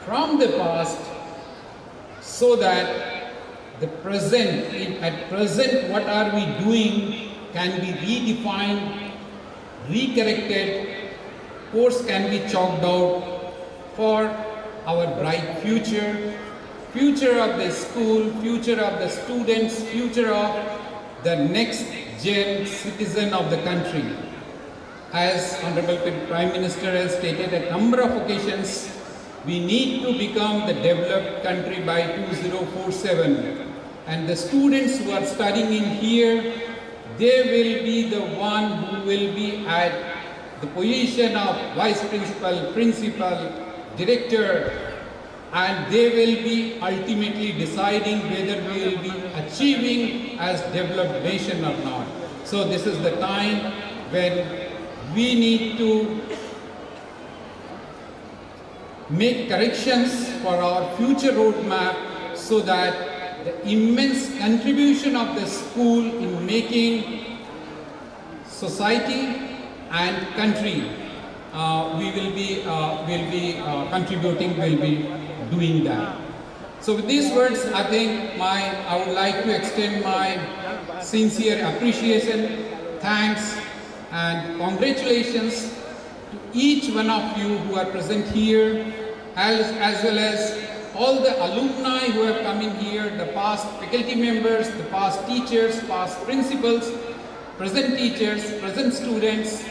from the past so that the present, at present what are we doing can be redefined, recorrected, course can be chalked out for our bright future, future of the school, future of the students, future of the next gen citizen of the country. As Honorable Prime Minister has stated at a number of occasions, we need to become the developed country by 2047. And the students who are studying in here, they will be the one who will be at the position of vice principal, principal, director, and they will be ultimately deciding whether we will be achieving as developed nation or not. So this is the time when we need to make corrections for our future roadmap so that the immense contribution of the school in making society and country we will be contributing, will be doing that. So with these words, I think I would like to extend my sincere appreciation, thanks and congratulations to each one of you who are present here, as well as all the alumni who have come in here, the past faculty members, the past teachers, past principals, present teachers, present students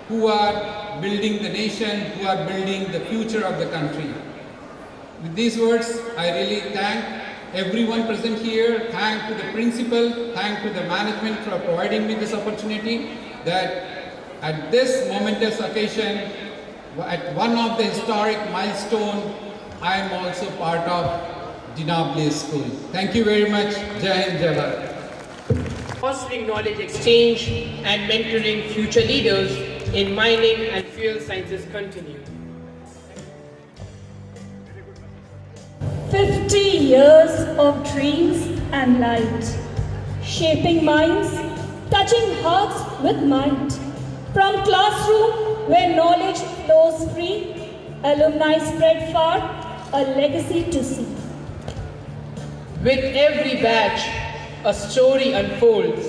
who are building the nation, who are building the future of the country. With these words, I really thank everyone present here, thank to the principal, thank to the management for providing me this opportunity, that at this momentous occasion, at one of the historic milestones, I am also part of Jinnah Blaze School. Thank you very much. Jai Hind, Jai Bharat. Fostering knowledge exchange and mentoring future leaders in mining and fuel sciences continue. 50 years of dreams and light, shaping minds, touching hearts with might. From classroom where knowledge flows free, alumni spread far, a legacy to see. With every batch, a story unfolds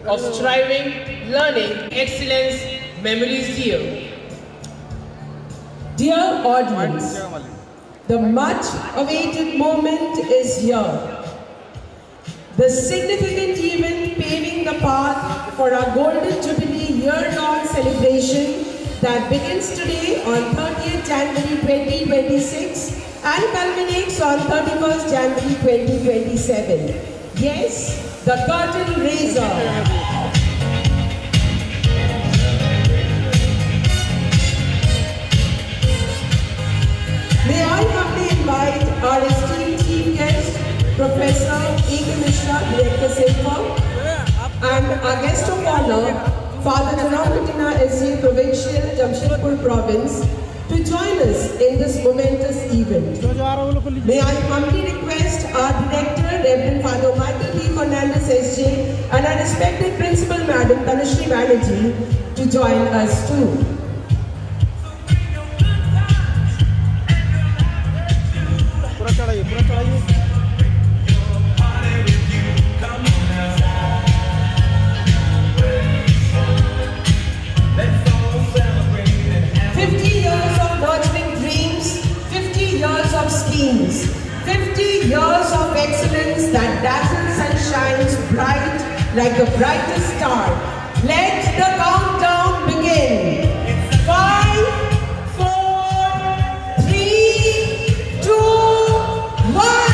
of striving, learning, excellence, memories dear. Dear audience, the much awaited moment is here. The significant event paving the path for our Golden Jubilee year-long celebration that begins today on 30th January 2026 and culminates on 31st January 2027. Yes, the curtain raiser. May I humbly invite our esteemed chief guest, Professor A.K. Mishra, Director SIPA, and our guest of honor, Father Janaruddin S.J. Provincial, Jamshedpur Province, to join us in this momentous event. May I humbly request our Director, Reverend Father Michael P. Fernandez S.J. and our respected Principal Madam Tanushree Banerjee to join us too. Schemes, 50 years of excellence that dazzles and shines bright like the brightest star. Let the countdown begin. 5, 4, 3, 2, 1.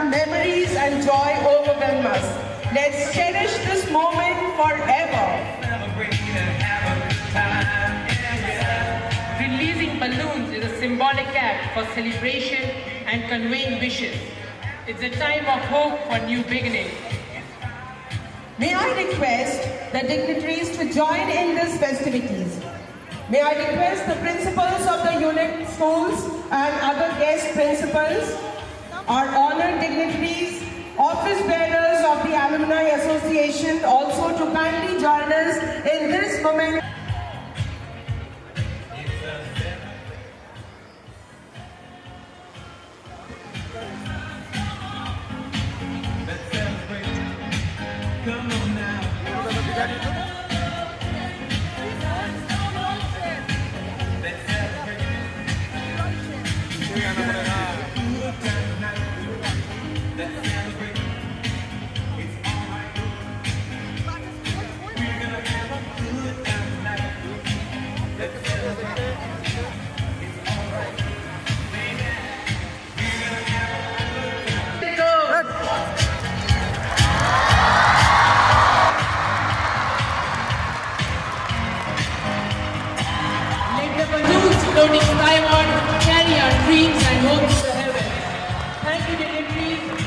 Memories and joy overwhelm us. Let's cherish this moment forever. Celebrate and have a good time. balloons is a symbolic act for celebration and conveying wishes. It's a time of hope for new beginnings. May I request the dignitaries to join in these festivities. May I request the principals of the unit schools and other guest principals, our honored dignitaries, office bearers of the Alumni Association also to kindly join us in this moment. Floating skyward, carry our dreams and hopes to heaven. Thank you, dignitaries.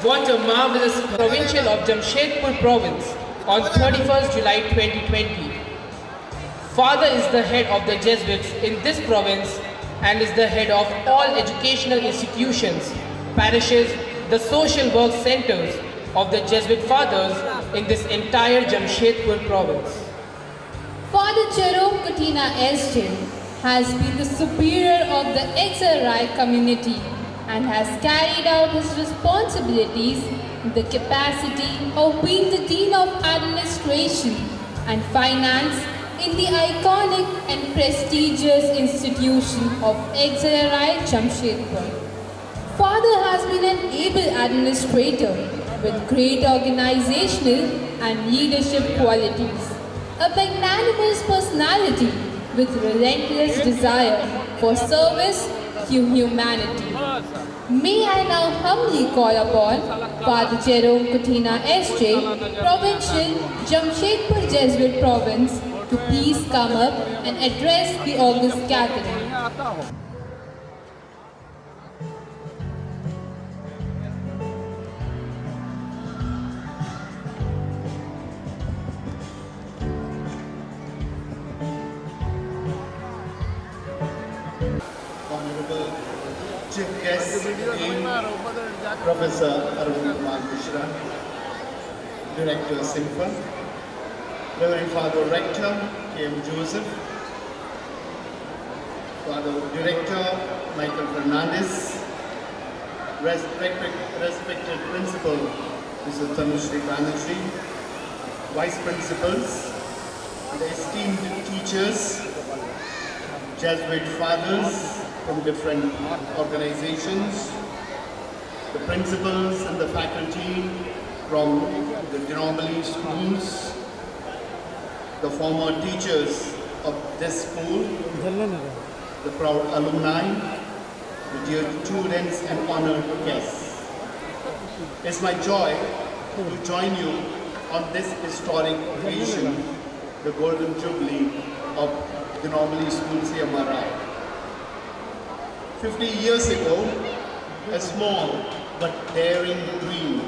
What a marvelous provincial of Jamshedpur province on 31st July 2020. Father is the head of the Jesuits in this province and is the head of all educational institutions, parishes, the social work centers of the Jesuit fathers in this entire Jamshedpur province. Father Jerome Katina SJ has been the superior of the XRI community and has carried out his responsibilities in the capacity of being the Dean of Administration and Finance in the iconic and prestigious institution of XRI Jamshedpur. Father has been an able administrator with great organizational and leadership qualities, a magnanimous personality with relentless desire for service to humanity. May I now humbly call upon Father Jerome Katina SJ, Provincial, Jamshedpur Jesuit Province, to please come up and address the august gathering. Honorable Chief Guest, Dean Professor Arvind Kumar Mishra, Director SIMFA, Reverend Father Rector K.M. Joseph, Father Director Michael Fernandez, respected Principal Mr. Tanushree Banerjee, Vice Principals, the esteemed teachers, Jesuit fathers from different organizations, the principals and the faculty from the Dinobili schools, the former teachers of this school, the proud alumni, the dear students and honored guests. It's my joy to join you on this historic occasion, the Golden Jubilee of Dinobili School CMRI. 50 years ago, a small but daring dream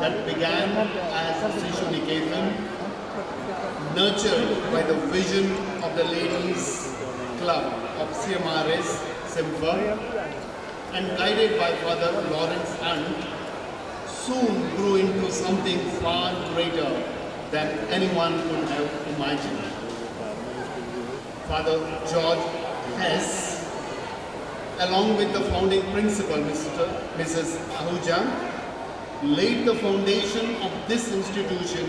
that began as Sishu Niketan, nurtured by the vision of the Ladies Club of CMRS SIMFA and guided by Father Lawrence Hunt, soon grew into something far greater than anyone could have imagined. Father George Hess, along with the founding principal, Mrs. Ahuja, laid the foundation of this institution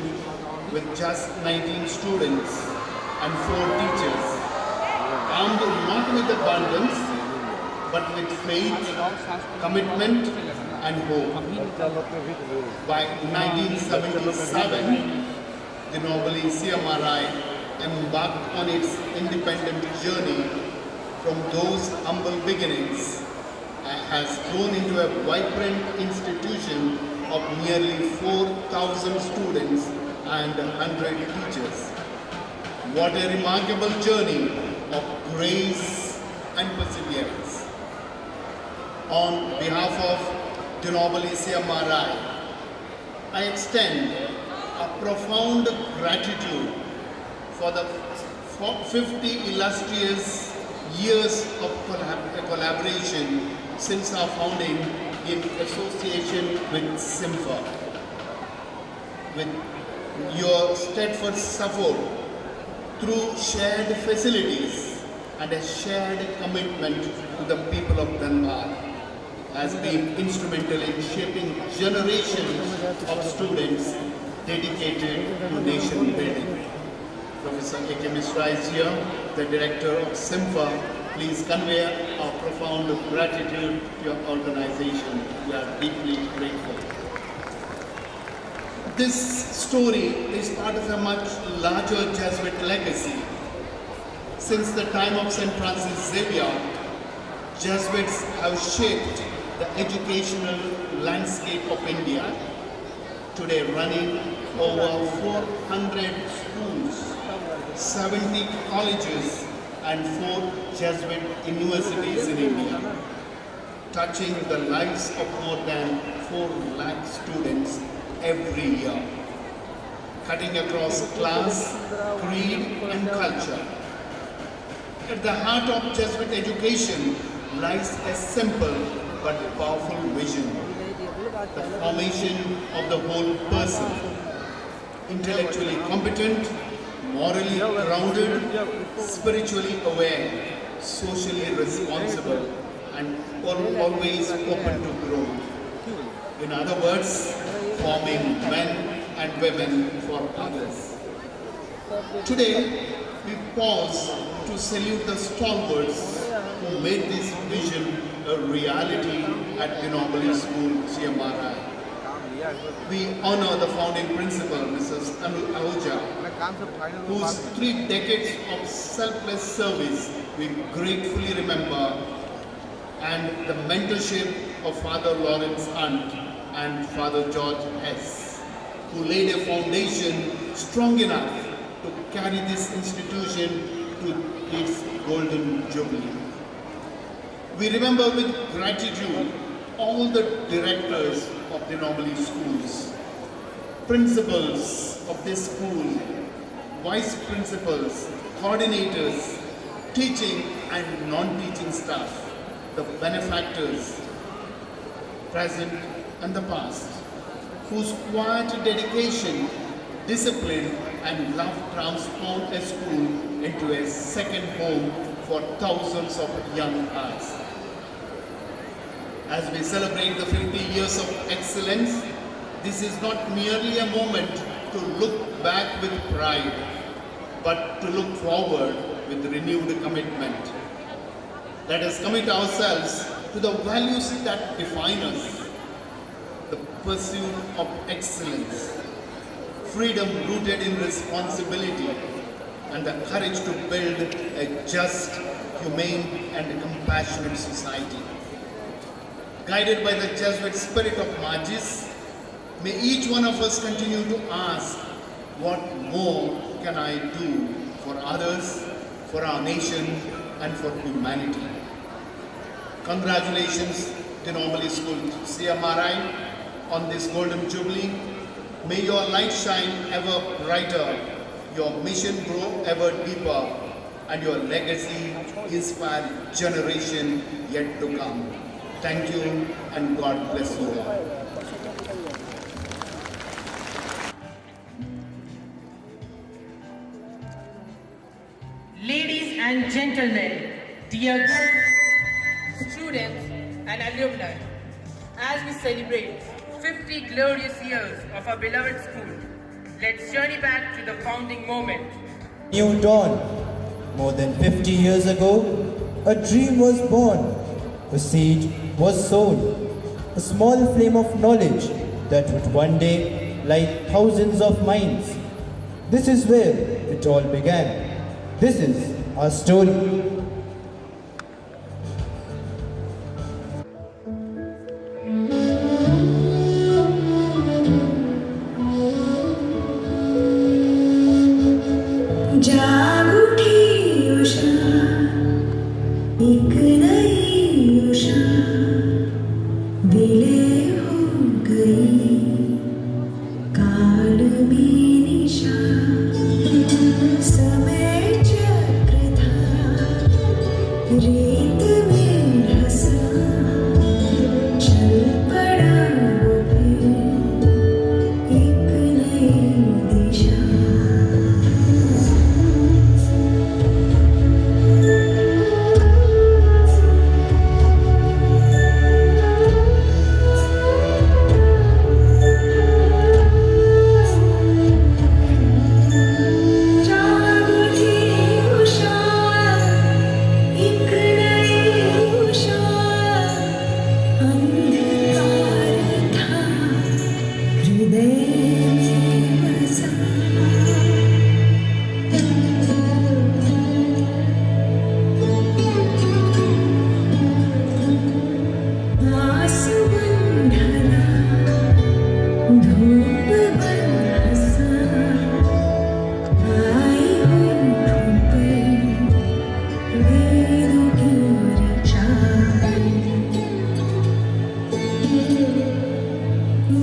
with just 19 students and 4 teachers, armed not with abundance, but with faith, commitment, and hope. By 1977, the Dinobili CMRI embarked on its independent journey from those humble beginnings and has grown into a vibrant institution of nearly 4,000 students and 100 teachers. What a remarkable journey of grace and perseverance. On behalf of Dinobili CMRI, I extend a profound gratitude for the 50 illustrious years of collaboration since our founding in association with SIMFA. With your steadfast support through shared facilities and a shared commitment to the people of Dhanbad has been instrumental in shaping generations of students dedicated to nation building. Professor A.K. Mishra is here, the director of SIMFA. Please convey our profound gratitude to your organization. We are deeply grateful. This story is part of a much larger Jesuit legacy. Since the time of St. Francis Xavier, Jesuits have shaped the educational landscape of India, today running over 400 schools, 70 colleges and 4 Jesuit universities in India, touching the lives of more than 4 lakh students every year, cutting across class, creed and culture. At the heart of Jesuit education lies a simple but powerful vision: the formation of the whole person, intellectually competent, morally grounded, spiritually aware, socially responsible, and always open to growth. In other words, forming men and women for others. Today, we pause to salute the stalwarts who made this vision a reality at Dinobali School, CMRI. We honor the founding principal, Mrs. Anu Ahuja, whose 3 decades of selfless service we gratefully remember, and the mentorship of Father Lawrence Hunt and Father George S., who laid a foundation strong enough to carry this institution to its golden jubilee. We remember with gratitude all the directors of the Dinobali schools, principals of this school, vice principals, coordinators, teaching and non-teaching staff, the benefactors, present and the past, whose quiet dedication, discipline and love transformed a school into a second home for thousands of young hearts. As we celebrate the 50 years of excellence, this is not merely a moment to look back with pride, but to look forward with renewed commitment. Let us commit ourselves to the values that define us: the pursuit of excellence, freedom rooted in responsibility, and the courage to build a just, humane, and compassionate society. Guided by the Jesuit spirit of Magis, may each one of us continue to ask, what more can I do for others, for our nation, and for humanity? Congratulations, Dinobali School CMRI, on this golden jubilee. May your light shine ever brighter, your mission grow ever deeper, and your legacy inspire generation yet to come. Thank you, and God bless you all. Ladies and gentlemen, dear students and alumni, as we celebrate 50 glorious years of our beloved school, let's journey back to the founding moment. New dawn. More than 50 years ago, a dream was born, a seed was sown, a small flame of knowledge that would one day light thousands of minds. This is where it all began. This is our story. जाग उठी उषा, एक नई उषा, विलय हो गई काल में निशा। समय चक्र था रेत में ढसा, चल पड़ा वो फिर एक नई दिशा।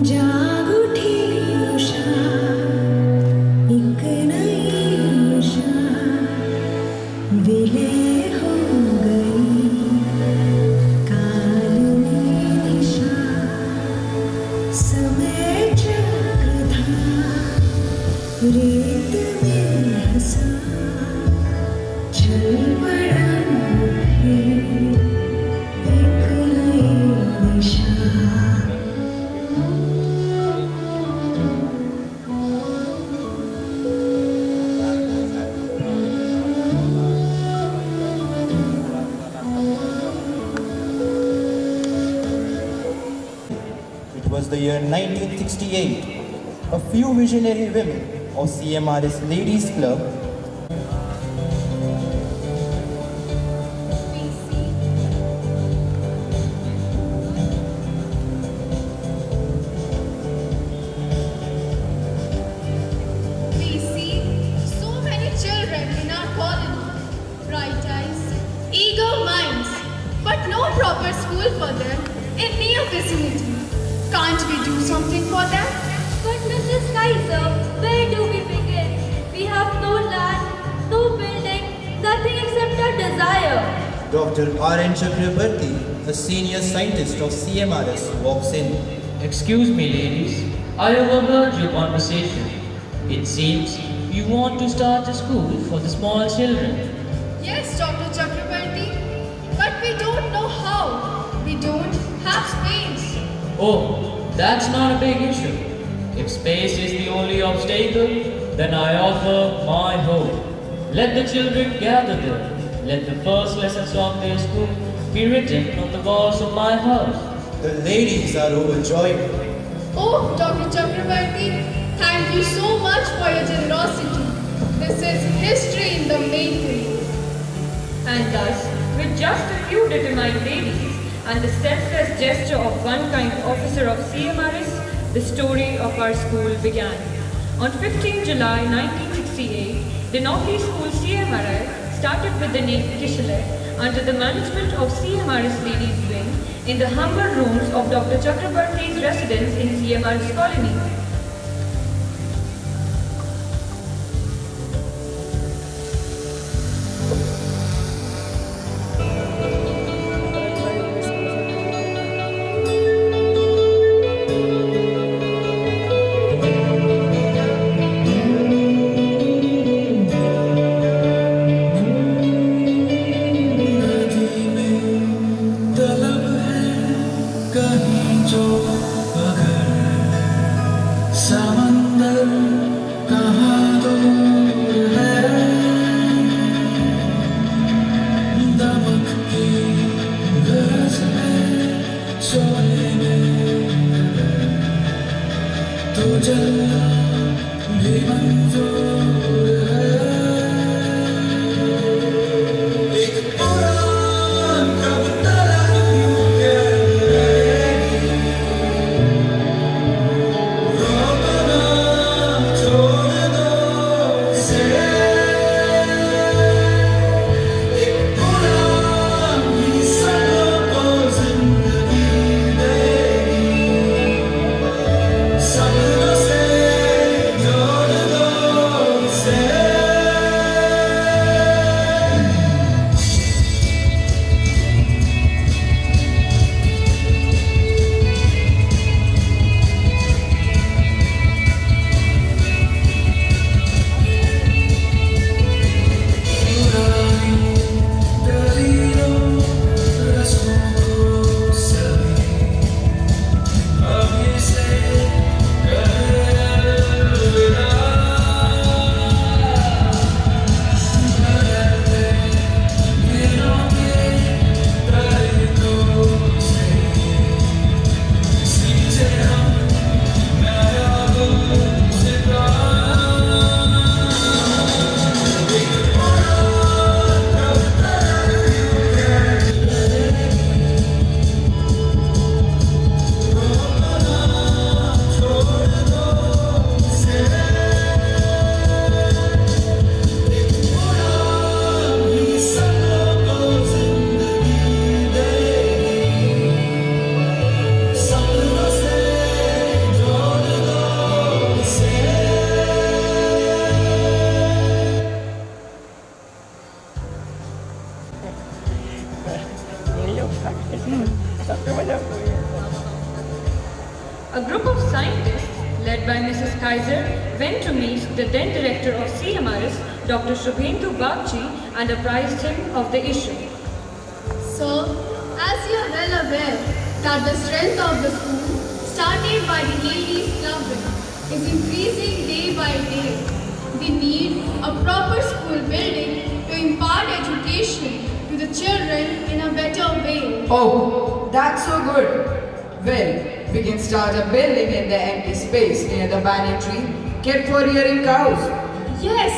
जाग उठी उषा, एक नई उषा, विलय the year 1968. A few visionary women of CMRS Ladies Club We see so many children in our colony, bright eyes, eager minds, but no proper school for them in near vicinity. Can't we do something for them? But Mrs. Kaiser, where do we begin? We have no land, no building, nothing except our desire. Dr. R.N. Chakrabarti, the senior scientist of CMRS, walks in. Excuse me, ladies. I overheard your conversation. It seems you want to start a school for the small children. Yes, Dr. Chakrabarti, but we don't know how. We don't have space. Oh, that's not a big issue. If space is the only obstacle, then I offer my home. Let the children gather there. Let the first lessons of their school be written on the walls of my house. The ladies are overjoyed. Oh, Dr. Chakrabarti, thank you so much for your generosity. This is history in the making. And thus, with just a few determined ladies and the steadfast gesture of one kind officer of CMRS, the story of our school began. On 15 July 1968, the Naughty School CMRI started with the name Kishalai under the management of CMRS Ladies Wing in the humble rooms of Dr. Chakrabarti's residence in CMRS Colony. A group of scientists, led by Mrs. Kaiser, went to meet the then director of CMRS, Dr. Shubhendu Bagchi, and apprised him of the issue. Sir, as you are well aware that the strength of the school, started by the ladies' club, is increasing day by day. We need a proper school building to impart education to the children in a better way. Oh, that's so good. Well, we can start a building in the empty space near the banyan tree kept for rearing cows. Yes,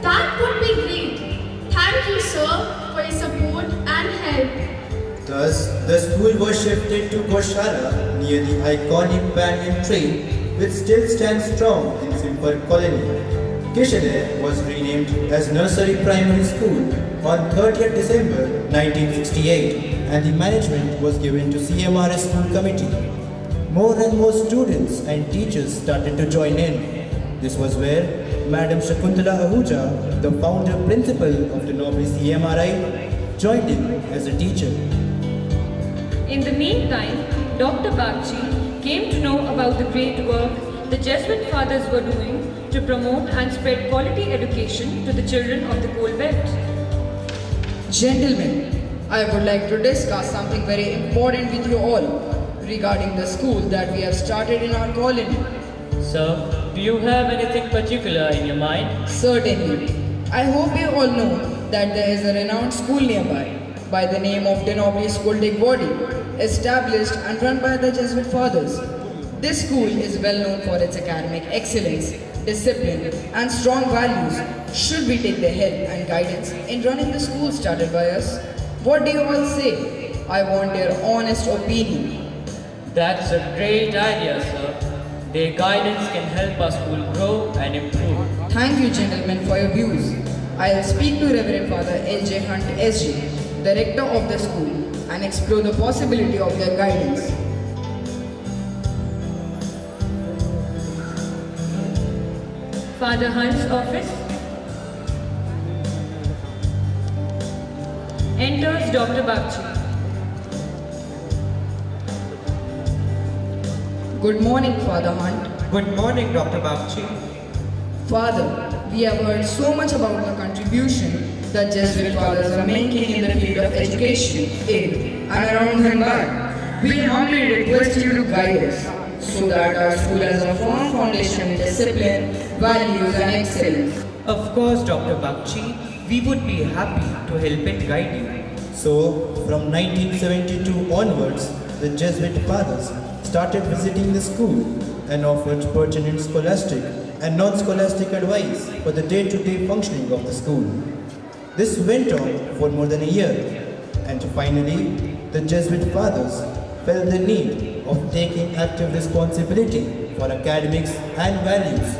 that would be great. Thank you, sir, for your support and help. Thus, the school was shifted to Goshala near the iconic banyan tree, which still stands strong in Simper Colony. Kishale was renamed as Nursery Primary School on 30th December 1968, and the management was given to CMRS School Committee. More and more students and teachers started to join in. This was where Madam Shakuntala Ahuja, the founder principal of the Nobly CMRI, joined in as a teacher. In the meantime, Dr. Bagchi came to know about the great work the Jesuit fathers were doing to promote and spread quality education to the children of the coal belt. Gentlemen, I would like to discuss something very important with you all regarding the school that we have started in our colony. Sir, do you have anything particular in your mind? Certainly. I hope you all know that there is a renowned school nearby by the name of Denobly School Digwadi, established and run by the Jesuit fathers. This school is well known for its academic excellence, discipline and strong values. Should we take the help and guidance in running the school started by us? What do you all say? I want your honest opinion. That's a great idea, sir. Their guidance can help our school grow and improve. Thank you, gentlemen, for your views. I will speak to Reverend Father L.J. Hunt S.J., the rector of the school, and explore the possibility of their guidance. Father Hunt's office. Enters Dr. Bagchi. Good morning, Father Hunt. Good morning, Dr. Bagchi. Father, we have heard so much about the contribution that Jesuit fathers are making in the field of education, in and around Dhanbad. We humbly request you to guide us so that our school has a firm foundation in discipline, values and excellence. Of course, Dr. Bagchi, we would be happy to help and guide you. So, from 1972 onwards, the Jesuit fathers started visiting the school and offered pertinent scholastic and non-scholastic advice for the day-to-day functioning of the school. This went on for more than a year, and finally, the Jesuit fathers felt the need of taking active responsibility for academics and values.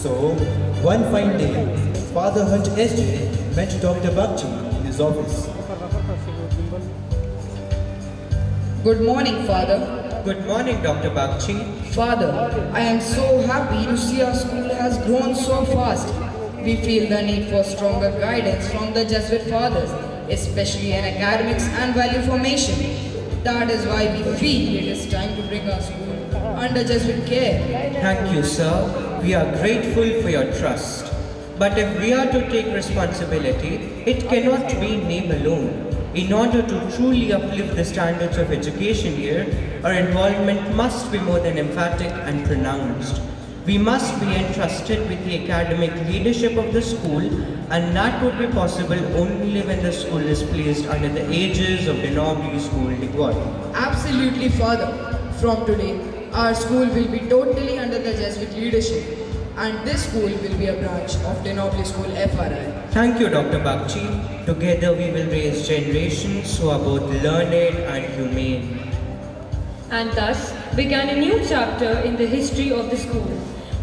So, one fine day, Father Hunt S.J. met Dr. Bagchi in his office. Good morning, Father. Good morning, Dr. Bagchi. Father, I am so happy to see our school has grown so fast. We feel the need for stronger guidance from the Jesuit fathers, especially in academics and value formation. That is why we feel it is time to bring our school under Jesuit care. Thank you, sir. We are grateful for your trust. But if we are to take responsibility, it cannot be name alone. In order to truly uplift the standards of education here, our involvement must be more than emphatic and pronounced. We must be entrusted with the academic leadership of the school, and that would be possible only when the school is placed under the aegis of the Nobly School Digwadi. Absolutely, Father. From today, our school will be totally under the Jesuit leadership, and this school will be a branch of Denobly School FRI. Thank you, Dr. Bagchi. Together we will raise generations who are both learned and humane. And thus began a new chapter in the history of the school.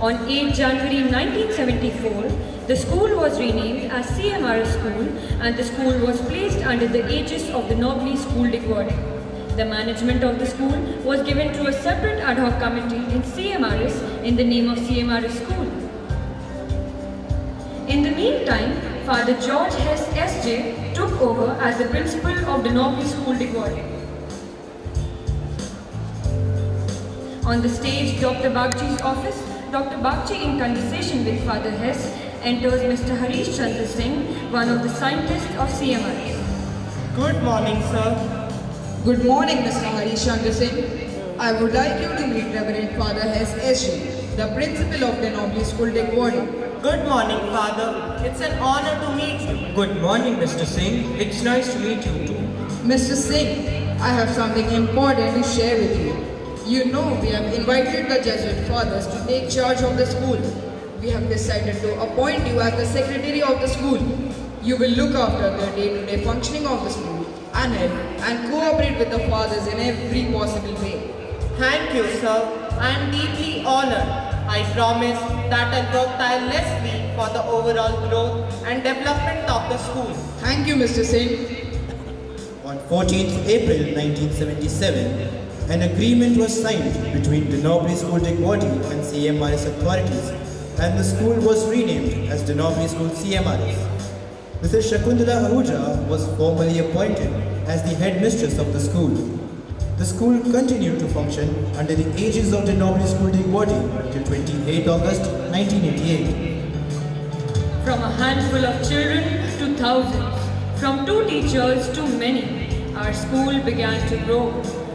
On 8 January 1974, the school was renamed as CMRS School, and the school was placed under the aegis of the Nobly School Digwadi. The management of the school was given to a separate ad hoc committee in CMRS in the name of CMRS School. In the meantime, Father George Hess S.J. took over as the principal of the Nobly School Digwadi. On the stage, Dr. Bagchi's office, Dr. Bagchi, in conversation with Father Hess, enters Mr. Harish Chandra Singh, one of the scientists of CMRS. Good morning, sir. Good morning, Mr. Harish Chandra Singh. I would like you to meet Reverend Father Hess S.J., the principal of the Nobly School Digwadi. Good morning, Father. It's an honor to meet you. Good morning, Mr. Singh. It's nice to meet you too. Mr. Singh, I have something important to share with you. You know, we have invited the Jesuit fathers to take charge of the school. We have decided to appoint you as the secretary of the school. You will look after the day-to-day functioning of the school and help and cooperate with the fathers in every possible way. Thank you, sir. I am deeply honored. I promise that I'll work tirelessly for the overall growth and development of the school. Thank you, Mr. Singh. On 14th April 1977, an agreement was signed between Denobli School Digwadi and CMRS authorities, and the school was renamed as Denobli School CMRS. Mrs. Shakuntala Ahuja was formally appointed as the headmistress of the school. The school continued to function under the aegis of Denobli School Digwadi till 28 August 1988. From a handful of children to thousands, from 2 teachers to many, our school began to grow.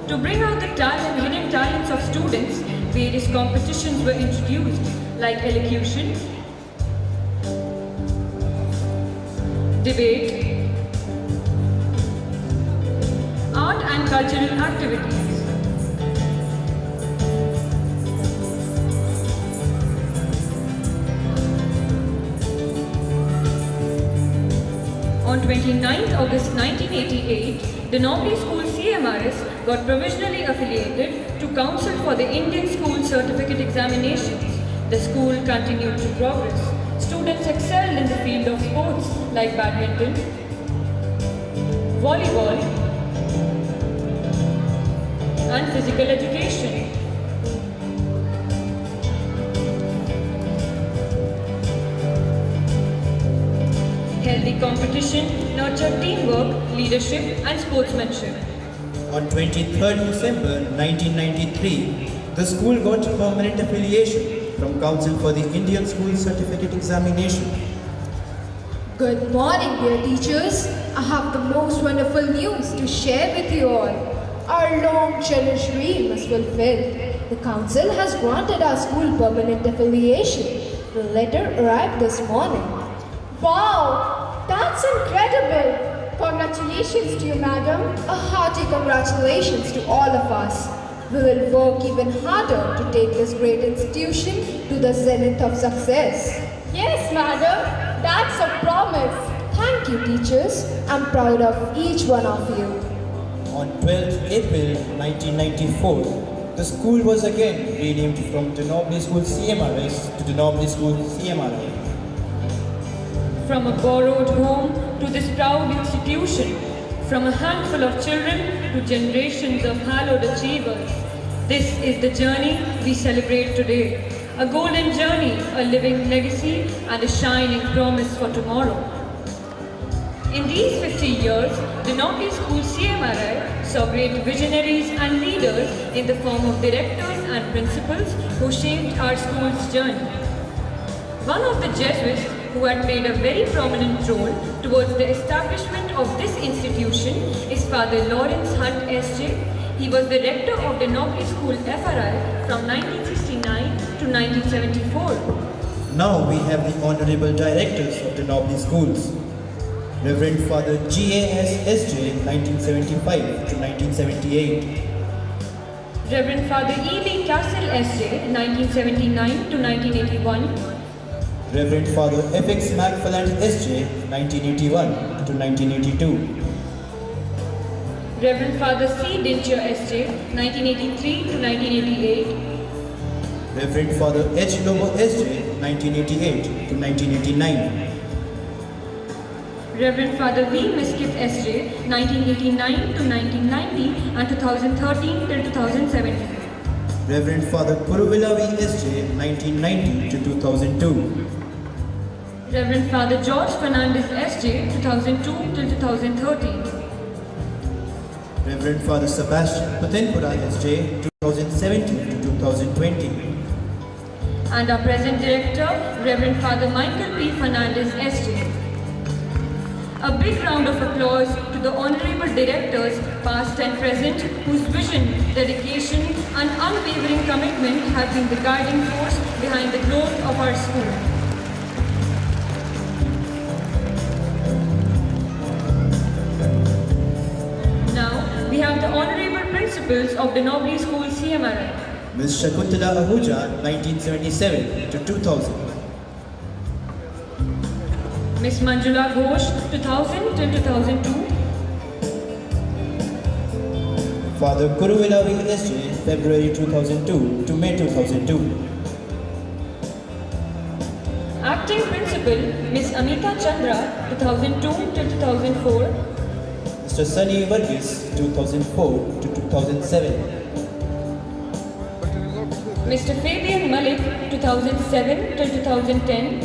To bring out the hidden talents of students, various competitions were introduced, like elocution, debate, art and cultural activities. On 29th August 1988, Denobli School CMRS got provisionally affiliated to Council for the Indian School Certificate Examinations. The school continued to progress. Students excelled in the field of sports like badminton, volleyball, and physical education. Healthy competition nurtured teamwork, leadership, and sportsmanship. On 23rd December 1993, the school got permanent affiliation from Council for the Indian School Certificate Examination. Good morning, dear teachers. I have the most wonderful news to share with you all. Our long cherished dream is fulfilled. The council has granted our school permanent affiliation. The letter arrived this morning. Wow, that's incredible. Congratulations to you, madam. A hearty congratulations to all of us. We will work even harder to take this great institution to the zenith of success. Yes, madam, that's a promise. Thank you, teachers. I'm proud of each one of you. On 12th April 1994, the school was again renamed from Denobli School CMRS to Denobli School CMRI. From a borrowed home to this proud institution, from a handful of children to generations of hallowed achievers, this is the journey we celebrate today. A golden journey, a living legacy, and a shining promise for tomorrow. In these 50 years, Denobli School CMRI saw great visionaries and leaders in the form of directors and principals who shaped our school's journey. One of the Jesuits who had played a very prominent role towards the establishment of this institution is Father Lawrence Hunt S.J. He was the rector of Denobli School FRI from 1969 to 1974. Now we have the honorable directors of Denobli Schools. Reverend Father G.A.S. S.J. 1975 to 1978. Reverend Father E.B. Castle S.J. 1979 to 1981. Reverend Father F.X. McFarland S.J. 1981 to 1982. Reverend Father C. Dincher S.J. 1983 to 1988. Reverend Father H. Lobo S.J. 1988 to 1989. Reverend Father V. Miskith S.J. 1989 to 1990 and 2013 till 2017. Reverend Father Kuruvilla V. S.J. 1990 to 2002. Reverend Father George Fernandez S.J. 2002 till 2013. Reverend Father Sebastian Patenpura S.J. 2017 to 2020. And our present director, Reverend Father Michael P. Fernandez S.J. A big round of applause to the honorable directors, past and present, whose vision, dedication, and unwavering commitment have been the guiding force behind the growth of our school. Now, we have the honorable principal principals of the Nobly School CMRI. Ms. Shakuntala Ahuja, 1977 to 2000. Ms. Manjula Ghosh, 2000 till 2002. Father Kuruvilavi SJ, February 2002 to May 2002. Acting Principal, Ms. Amita Chandra, 2002 till 2004. Mr. Sunny Varghese, 2004 to 2007. Mr. Fabian Malik, 2007 till 2010.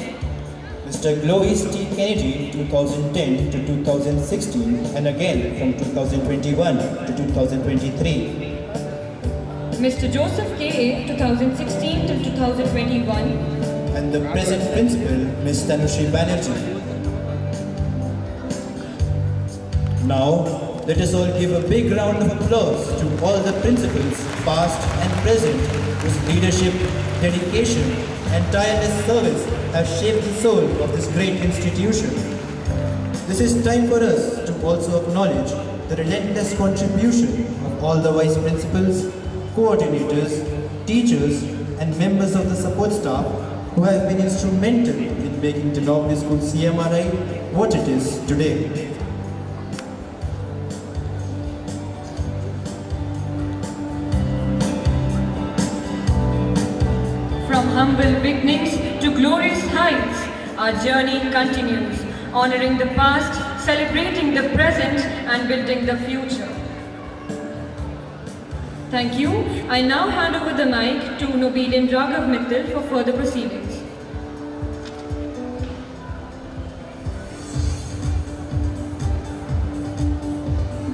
Mr. Glois T. Kennedy, 2010 to 2016, and again from 2021 to 2023. Mr. Joseph K.A., 2016 till 2021. And the present principal, Ms. Tanushri Banerjee. Now, let us all give a big round of applause to all the principals, past and present, whose leadership, dedication, and tireless service have shaped the soul of this great institution. This is time for us to also acknowledge the relentless contribution of all the vice principals, coordinators, teachers, and members of the support staff who have been instrumental in making the Nobly School CMRI what it is today. From humble beginnings to glorious heights, our journey continues, honoring the past, celebrating the present, and building the future. Thank you. I now hand over the mic to Nobilin Raghav Mittal for further proceedings.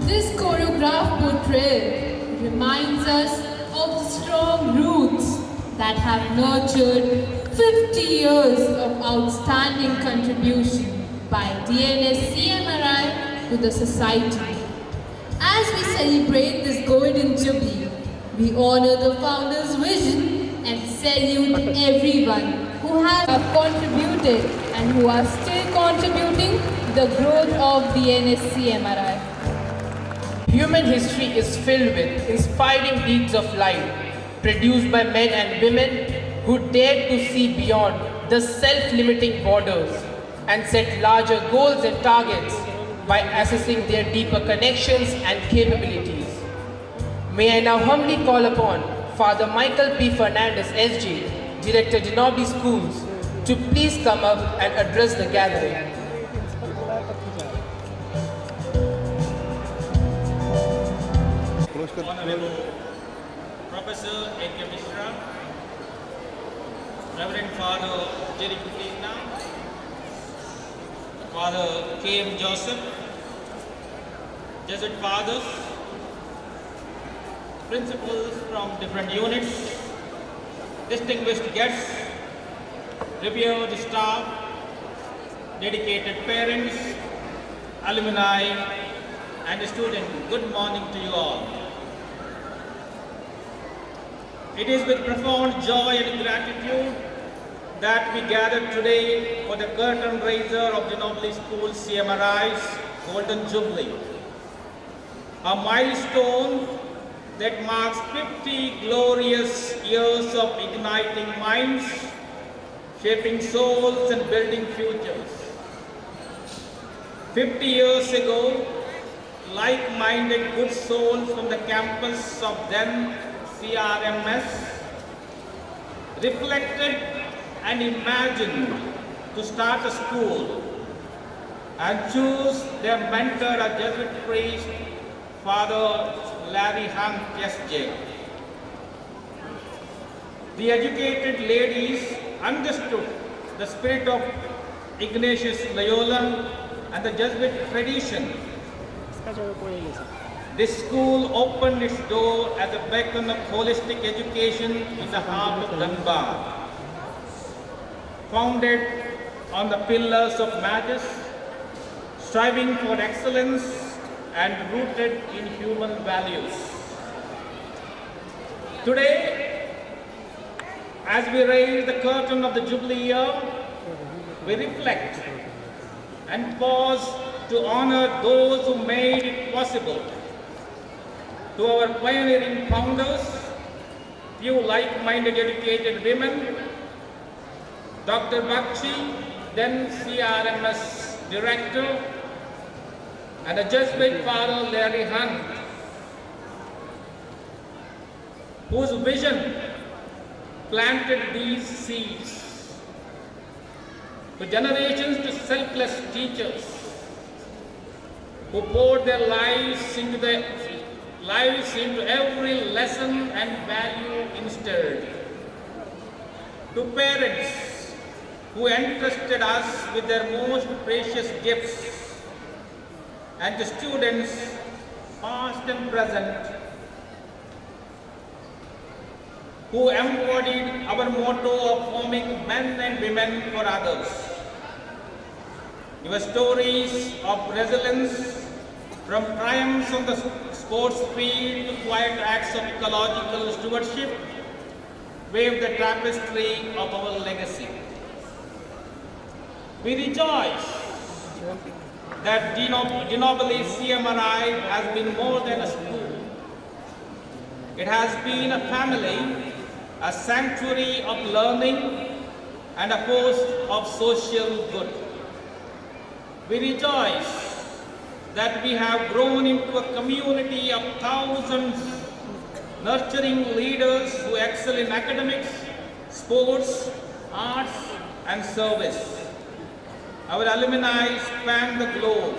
This choreographed portrayal reminds us of the strong roots that have nurtured 50 years of outstanding contribution by DNS CMRI to the society. As we celebrate this golden jubilee, we honor the founder's vision and salute everyone who have contributed and who are still contributing to the growth of DNS CMRI. Human history is filled with inspiring deeds of life produced by men and women who dared to see beyond the self-limiting borders and set larger goals and targets by assessing their deeper connections and capabilities. May I now humbly call upon Father Michael P. Fernandez SJ, Director de Nobly Schools, to please come up and address the gathering. Honorable Professor A.K. Mishra, Reverend Father Jerry Kutina, Father K.M. Joseph, Jesuit Fathers, principals from different units, distinguished guests, revered staff, dedicated parents, alumni, and students. Good morning to you all. It is with profound joy and gratitude that we gather today for the curtain raiser of the Nobly School CMRI's Golden Jubilee, a milestone that marks 50 glorious years of igniting minds, shaping souls and building futures. 50 years ago, like-minded good souls from the campus of then CRMS reflected and imagined to start a school and choose their mentor, a Jesuit priest, Father Larry Hunt SJ. The educated ladies understood the spirit of Ignatius Loyola and the Jesuit tradition. This school opened its door as a beacon of holistic education in the heart of Dhanbad. Founded on the pillars of Magis, striving for excellence and rooted in human values. Today, as we raise the curtain of the Jubilee year, we reflect and pause to honor those who made it possible. to our pioneering founders, few like-minded educated women, Dr. Bakshi, then CRMS Director, and a Jesuit father, Larry Hunt, whose vision planted these seeds. To generations to selfless teachers who poured their lives into every lesson and value instilled. To parents who entrusted us with their most precious gifts, and to students, past and present, who embodied our motto of forming men and women for others. Your stories of resilience, from triumphs on the sports field to quiet acts of ecological stewardship, wave the tapestry of our legacy. We rejoice that De Nobili CMRI has been more than a school. It has been a family, a sanctuary of learning, and a force of social good. We rejoice that we have grown into a community of thousands, nurturing leaders who excel in academics, sports, arts, and service. Our alumni span the globe,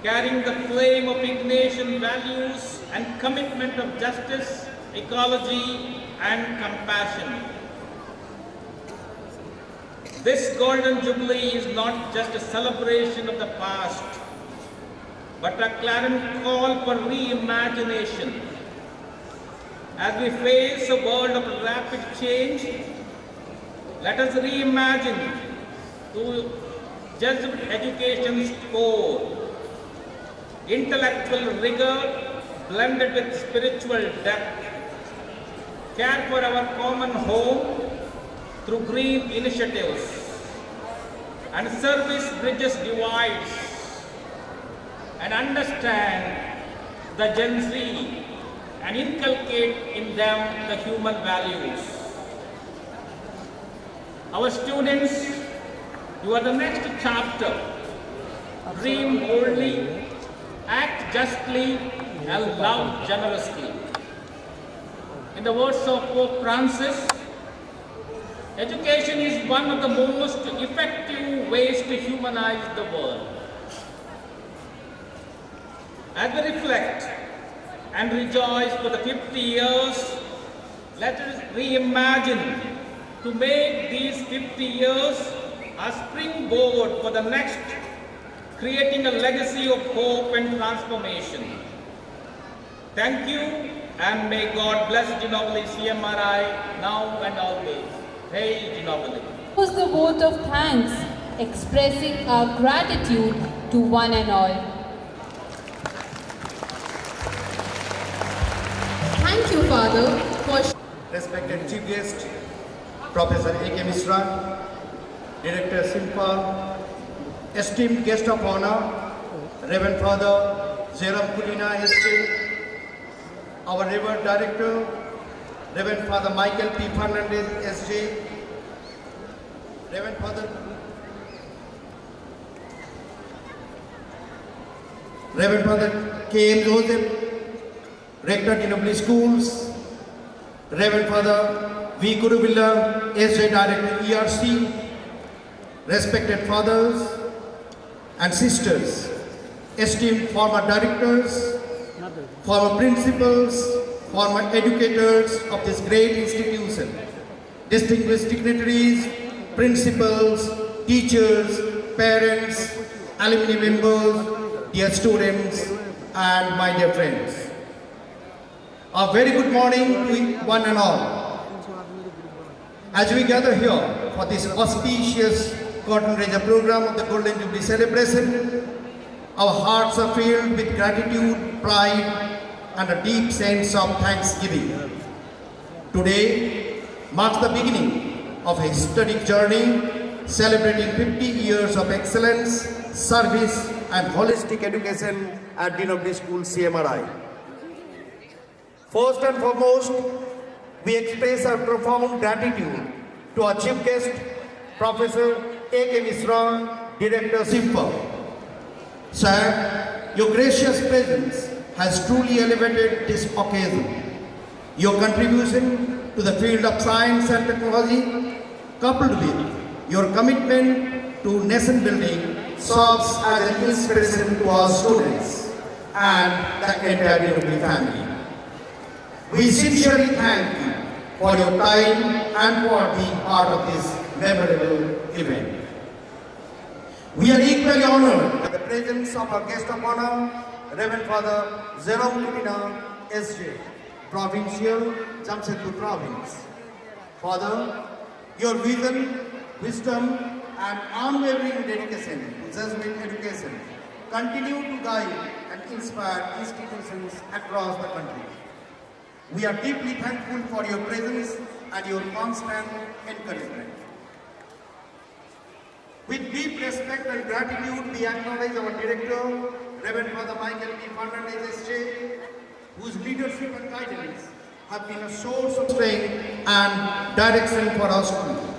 carrying the flame of Ignatian values and commitment of justice, ecology, and compassion. This Golden Jubilee is not just a celebration of the past, but a clarion call for reimagination. As we face a world of rapid change, let us reimagine to Jesuit education's core, intellectual rigor blended with spiritual depth, care for our common home through green initiatives, and service bridges divides, and understand the Gen Z and inculcate in them the human values. Our students, you are the next chapter. Dream boldly, act justly, and love generously. In the words of Pope Francis, education is one of the most effective ways to humanize the world. As we reflect and rejoice for the 50 years, let us reimagine to make these 50 years a springboard for the next, creating a legacy of hope and transformation. Thank you, and may God bless De Nobili CMRI now and always. Hail De Nobili. Was the vote of thanks, expressing our gratitude to one and all. Thank you, Father, for... Respected Chief Guest, Professor A.K. Mishra, Director Simpa, esteemed guest of honor, Reverend Father Jerome Kulina SJ, our Reverend Director, Reverend Father Michael P. Fernandez SJ, Reverend Father K. M. Joseph, Rector De Nobili Schools, Reverend Father V. Kuruvilla, SJ Director ERC, respected fathers and sisters, esteemed former directors, former principals, former educators of this great institution, distinguished dignitaries, principals, teachers, parents, alumni members, dear students, and my dear friends. A very good morning to one and all. As we gather here for this auspicious curtain raiser program of the Golden Jubilee celebration, our hearts are filled with gratitude, pride, and a deep sense of thanksgiving. Today marks the beginning of a historic journey celebrating 50 years of excellence, service, and holistic education at De Nobili School CMRI. First and foremost, we express our profound gratitude to our chief guest, Professor A.K. Mishra, Director SIPA. Sir, your gracious presence has truly elevated this occasion. Your contribution to the field of science and technology, coupled with your commitment to nation building, serves as an inspiration to our students and the entire DWP family. We sincerely thank you for your time and for being part of this memorable event. We are equally honored by the presence of our guest of honor, Reverend Father Jerome Katina, S.J., Provincial, Jamshedpur Province. Father, your vision, wisdom, and unwavering dedication to Jesuit education continue to guide and inspire institutions across the country. We are deeply thankful for your presence and your constant encouragement. With deep respect and gratitude, we acknowledge our Director, Reverend Father Michael P. Fernandez S.J., whose leadership and guidance have been a source of strength and direction for our school.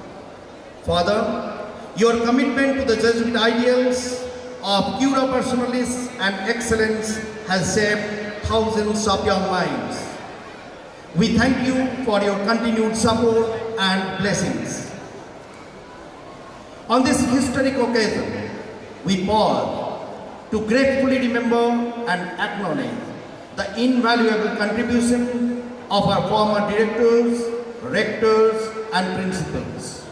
Father, your commitment to the Jesuit ideals of cura personalis and excellence has shaped thousands of young minds. We thank you for your continued support and blessings. On this historic occasion, we pause to gratefully remember and acknowledge the invaluable contribution of our former directors, rectors, and principals,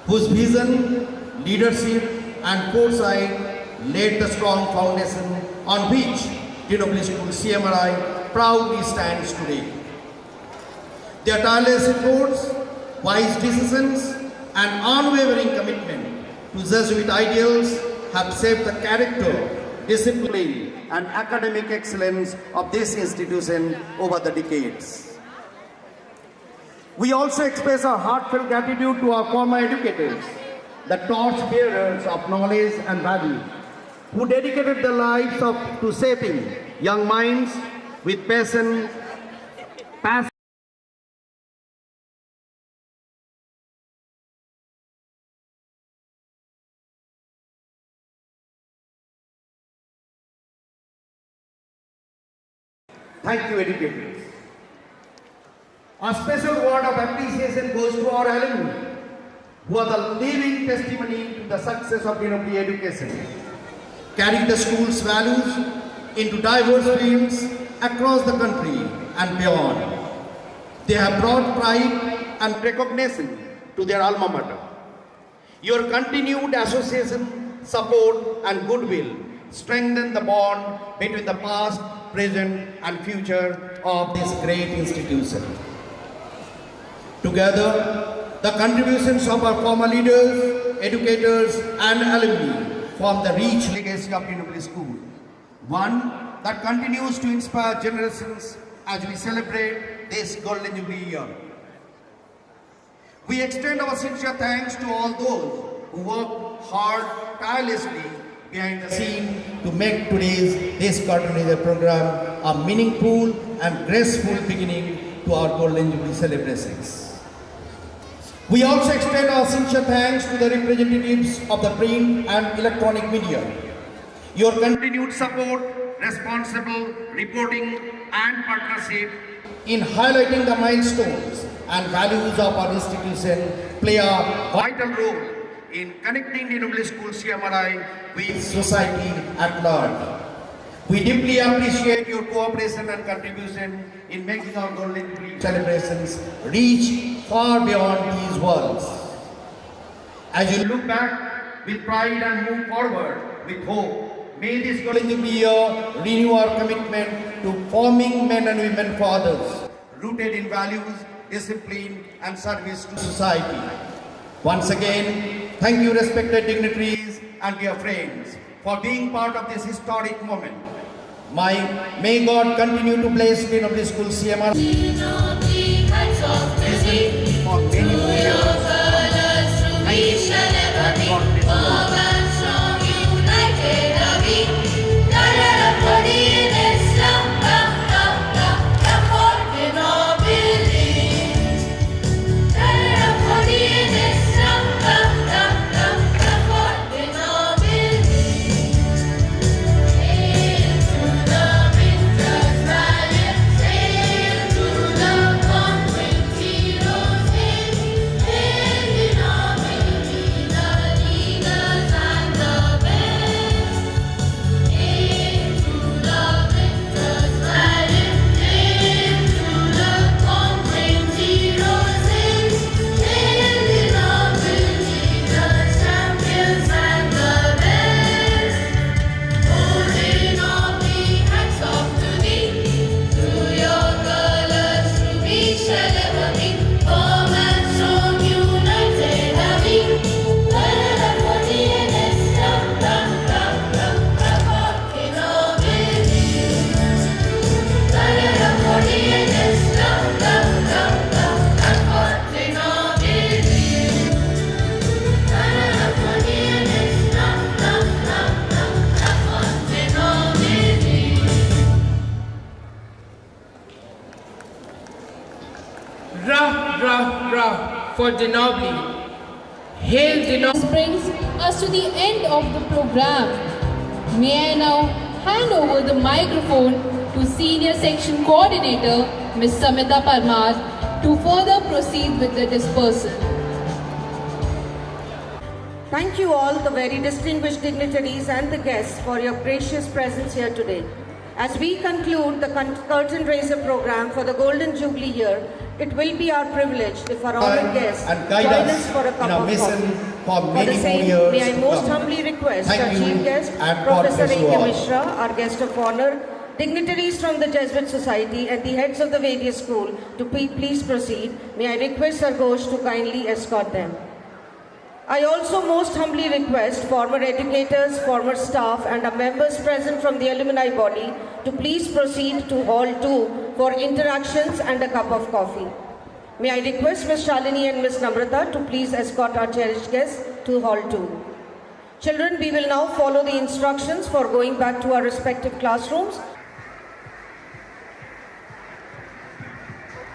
whose vision, leadership, and foresight laid the strong foundation on which DWP School CMRI proudly stands today. Their tireless efforts, wise decisions, and unwavering commitment to Jesuit ideals have shaped the character, discipline, and academic excellence of this institution over the decades. We also express our heartfelt gratitude to our former educators, the torch-bearers of knowledge and value, who dedicated their lives to shaping young minds with passion. Thank you, educators. A special word of appreciation goes to our alumni, who are the living testimony to the success of DWP education, carrying the school's values into diverse fields across the country and beyond. They have brought pride and recognition to their alma mater. Your continued association, support, and goodwill strengthen the bond between the past, present, and future of this great institution. Together, the contributions of our former leaders, educators, and alumni form the rich legacy of DWP School, one that continues to inspire generations as we celebrate this Golden Jubilee year. We extend our sincere thanks to all those who worked hard, tirelessly behind the scene to make this Cartoon program a meaningful and graceful beginning to our Golden Jubilee celebrations. We also extend our sincere thanks to the representatives of the print and electronic media. Your continued support, responsible reporting, and partnership in highlighting the milestones and values of our institution play a vital role in connecting DWP School CMRI with society at large. We deeply appreciate your cooperation and contribution in making our Golden Jubilee celebrations reach far beyond these walls. As you look back with pride and move forward with hope, may this Golden Jubilee year renew our commitment to forming men and women fathers, rooted in values, discipline, and service to society. Once again, thank you, respected dignitaries and dear friends, for being part of this historic moment. May God continue to bless DWP School CMRI for many more years. And God bless you. orchestra for De Nobili. Hail De Nobili. This brings us to the end of the program. May I now hand over the microphone to Senior Section Coordinator, Ms. Samita Parmar, to further proceed with the dispersal. Thank you all, the very distinguished dignitaries and the guests, for your gracious presence here today. As we conclude the curtain raiser program for the Golden Jubilee year, it will be our privilege if our honored guests and guide join us us for a cup in our of mission coffee. for many the same, more years may I to most come. humbly request Thank our you chief guest, and God Professor bless you A.K. all. Mishra, our guest of honor, dignitaries from the Jesuit Society and the heads of the various schools to please proceed. May I request Sir Ghosh to kindly escort them. I also most humbly request former educators, former staff and our members present from the alumni body to please proceed to Hall 2 for interactions and a cup of coffee. May I request Ms. Shalini and Ms. Namrata to please escort our cherished guests to Hall 2. Children, we will now follow the instructions for going back to our respective classrooms.